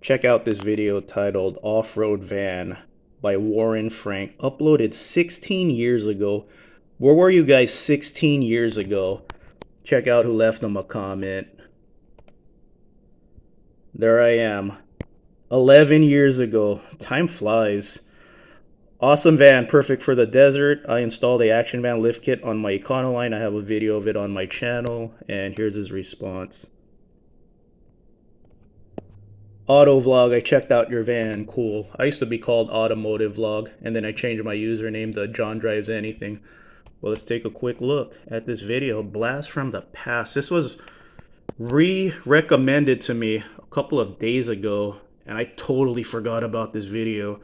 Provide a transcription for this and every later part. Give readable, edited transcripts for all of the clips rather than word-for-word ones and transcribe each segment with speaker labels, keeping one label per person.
Speaker 1: Check out this video titled Off-Road Van by Warren Frank, uploaded 16 years ago. Where were you guys 16 years ago? Check out who left him a comment. There I am, 11 years ago. Time flies. Awesome van, perfect for the desert. I installed a action van lift kit on my Econoline. I have a video of it on my channel, and here's his response. Auto Vlog, I checked out your van, cool. I used to be called Automotive Vlog, and then I changed my username to John Drives Anything. Well, let's take a quick look at this video. Blast from the past. This was recommended to me a couple of days ago, and I totally forgot about this video.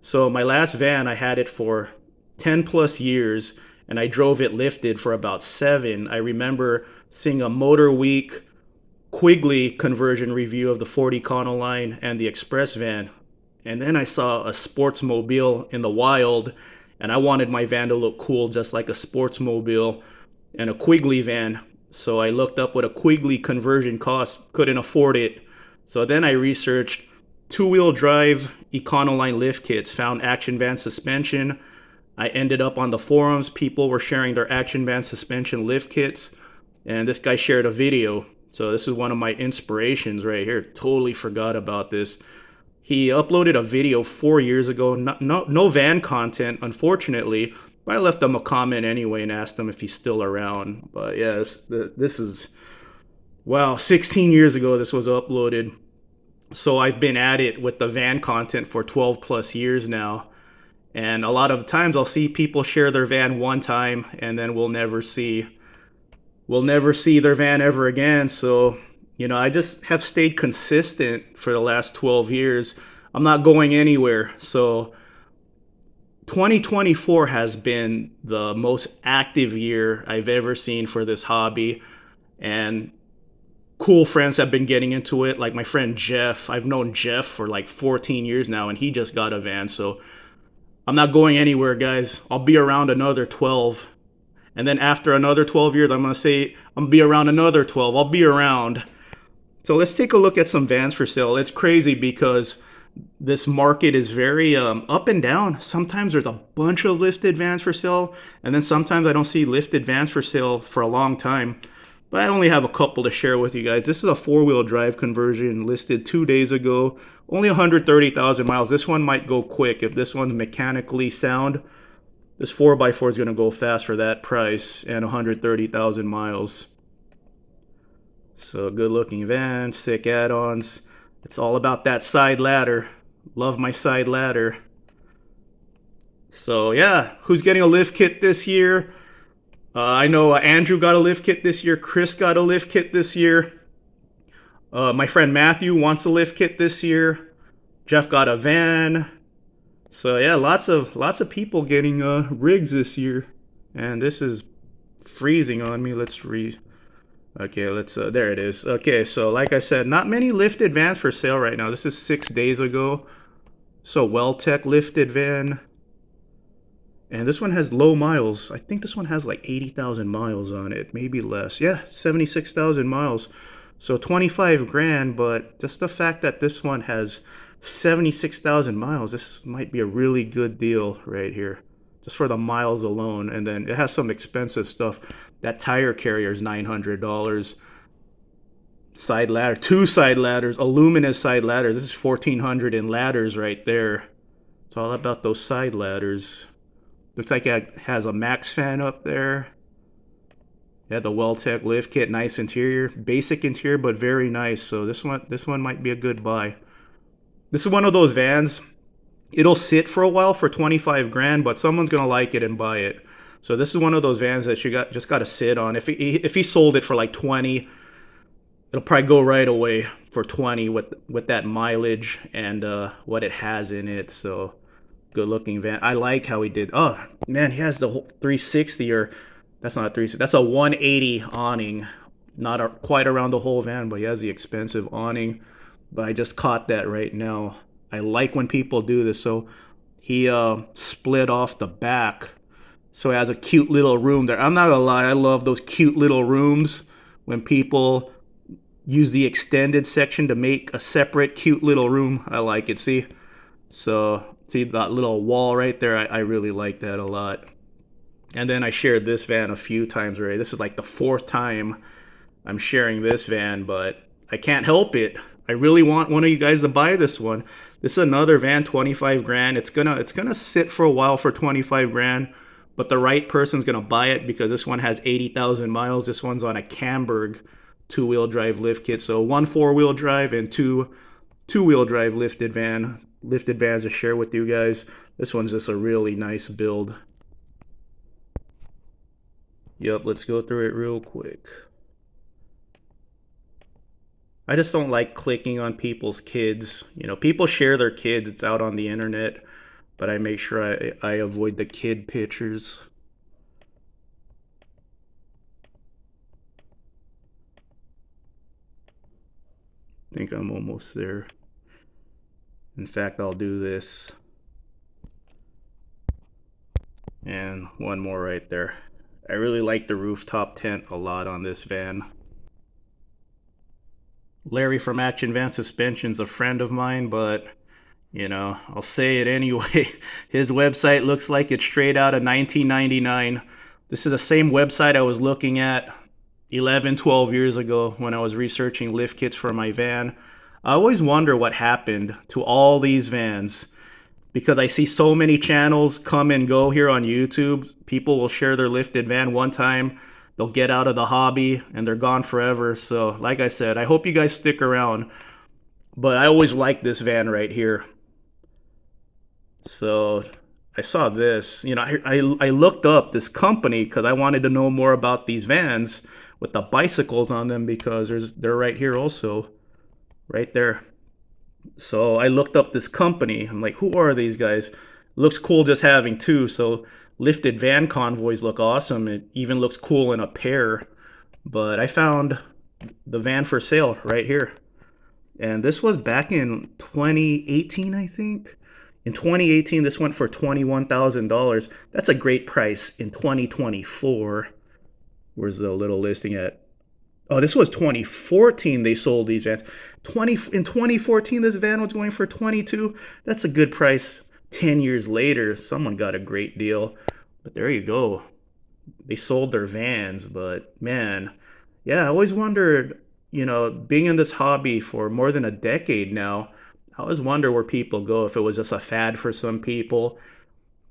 Speaker 1: So my last van, I had it for 10 plus years, and I drove it lifted for about 7. I remember seeing a Motor Week Quigley conversion review of the Ford Econoline and the Express van, and then I saw a Sportsmobile in the wild, and I wanted my van to look cool just like a Sportsmobile and a Quigley van. So I looked up what a Quigley conversion cost, couldn't afford it. So then I researched two-wheel drive Econoline lift kits, found action van suspension. I ended up on the forums. People were sharing their action van suspension lift kits, and this guy shared a video. So this is one of my inspirations right here. Totally forgot about this. He uploaded a video 4 years ago. No van content, unfortunately. But I left him a comment anyway and asked him if he's still around. But yeah, this is, wow, 16 years ago this was uploaded. So I've been at it with the van content for 12 plus years now. And a lot of times I'll see people share their van one time, and then we'll never see their van ever again. So, you know, I just have stayed consistent for the last 12 years. I'm not going anywhere. So 2024 has been the most active year I've ever seen for this hobby. And cool friends have been getting into it. Like my friend Jeff. I've known Jeff for like 14 years now, and he just got a van. So I'm not going anywhere, guys. I'll be around another 12. And then after another 12 years, I'm going to say I'm going to be around another 12. I'll be around. So let's take a look at some vans for sale. It's crazy because this market is very up and down. Sometimes there's a bunch of lifted vans for sale, and then sometimes I don't see lifted vans for sale for a long time. But I only have a couple to share with you guys. This is a four-wheel drive conversion listed 2 days ago. Only 130,000 miles. This one might go quick if this one's mechanically sound. This 4x4 is going to go fast for that price and 130,000 miles. So good looking van, sick add-ons. It's all about that side ladder. Love my side ladder. So yeah, who's getting a lift kit this year? I know Andrew got a lift kit this year. Chris got a lift kit this year. My friend Matthew wants a lift kit this year. Jeff got a van. So yeah, lots of people getting rigs this year, and this is freezing on me. Okay, let's there it is. Okay, so like I said, not many lifted vans for sale right now. This is 6 days ago. So Welltec lifted van, and this one has low miles. I think this one has like 80,000 miles on it, maybe less. Yeah, 76,000 miles. So 25 grand, but just the fact that this one has 76,000 miles, this might be a really good deal right here, just for the miles alone. And then it has some expensive stuff. That tire carrier is $900. Side ladder, 2 side ladders, aluminous side ladders. This is $1,400 in ladders right there. It's all about those side ladders. Looks like it has a max fan up there. Yeah, the Welltec lift kit, nice interior, basic interior, but very nice. So this one might be a good buy. This is one of those vans, it'll sit for a while for 25 grand, but someone's going to like it and buy it. So this is one of those vans that you just got to sit on. If he sold it for like 20, it'll probably go right away for 20 with that mileage and what it has in it. So good looking van. I like how he did. Oh man, he has the whole 360, or that's not a 360. That's a 180 awning. Not quite around the whole van, but he has the expensive awning. But I just caught that right now. I like when people do this. So he split off the back, so it has a cute little room there. I'm not gonna lie, I love those cute little rooms when people use the extended section to make a separate cute little room. I like it, see? So, see that little wall right there? I really like that a lot. And then I shared this van a few times already. This is like the 4th time I'm sharing this van, but I can't help it. I really want one of you guys to buy this one. This is another van, 25 grand. It's gonna sit for a while for 25 grand, but the right person's gonna buy it because this one has 80,000 miles. This one's on a Camberg 2-wheel drive lift kit. So 1 4-wheel drive and 2 2-wheel drive lifted vans to share with you guys. This one's just a really nice build. Yep, let's go through it real quick. I just don't like clicking on people's kids. You know, people share their kids, it's out on the internet, but I make sure I avoid the kid pictures. I think I'm almost there. In fact, I'll do this. And one more right there. I really like the rooftop tent a lot on this van. Larry from Action Van Suspension's a friend of mine, but you know, I'll say it anyway. His website looks like it's straight out of 1999. This is the same website I was looking at 11, 12 years ago when I was researching lift kits for my van. I always wonder what happened to all these vans because I see so many channels come and go here on YouTube. People will share their lifted van one time, they'll get out of the hobby and they're gone forever. So like I said, I hope you guys stick around, but I always like this van right here. So I saw this, you know, I looked up this company because I wanted to know more about these vans with the bicycles on them because they're right here also, right there. So I looked up this company. I'm like, who are these guys? Looks cool just having two. So lifted van convoys look awesome. It even looks cool in a pair. But I found the van for sale right here. And this was back in 2018, I think. In 2018, this went for $21,000. That's a great price in 2024. Where's the little listing at? Oh, this was 2014 they sold these vans. In 2014, this van was going for 22. That's a good price. 10 years later, someone got a great deal. But there you go. They sold their vans, but man, yeah, I always wondered, you know, being in this hobby for more than a decade now, I always wonder where people go, if it was just a fad for some people,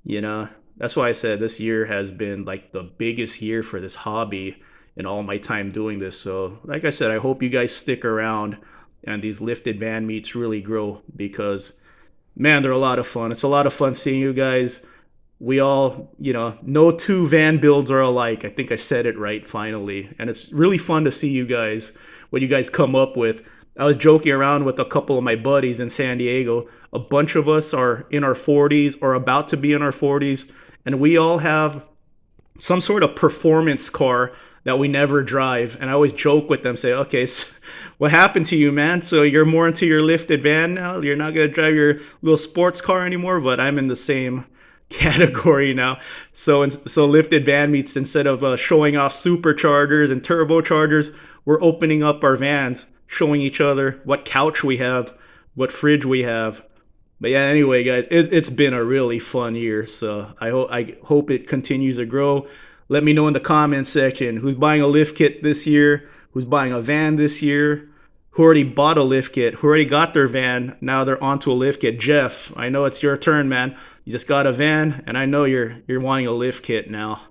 Speaker 1: you know. That's why I said this year has been like the biggest year for this hobby in all my time doing this. So like I said, I hope you guys stick around and these lifted van meets really grow because man, they're a lot of fun. It's a lot of fun seeing you guys. We all, you know, no two van builds are alike. I think I said it right finally. And it's really fun to see you guys, what you guys come up with. I was joking around with a couple of my buddies in San Diego. A bunch of us are in our 40s or about to be in our 40s, and we all have some sort of performance car that we never drive. And I always joke with them, say, okay, so what happened to you, man? So you're more into your lifted van now? You're not going to drive your little sports car anymore? But I'm in the same category now. So lifted van meets, instead of showing off superchargers and turbochargers, we're opening up our vans, showing each other what couch we have, what fridge we have. But yeah, anyway, guys, it's been a really fun year. So I hope it continues to grow. Let me know in the comments section who's buying a lift kit this year, who's buying a van this year, who already bought a lift kit, who already got their van, now they're onto a lift kit. Jeff, I know it's your turn, man. You just got a van, and I know you're wanting a lift kit now.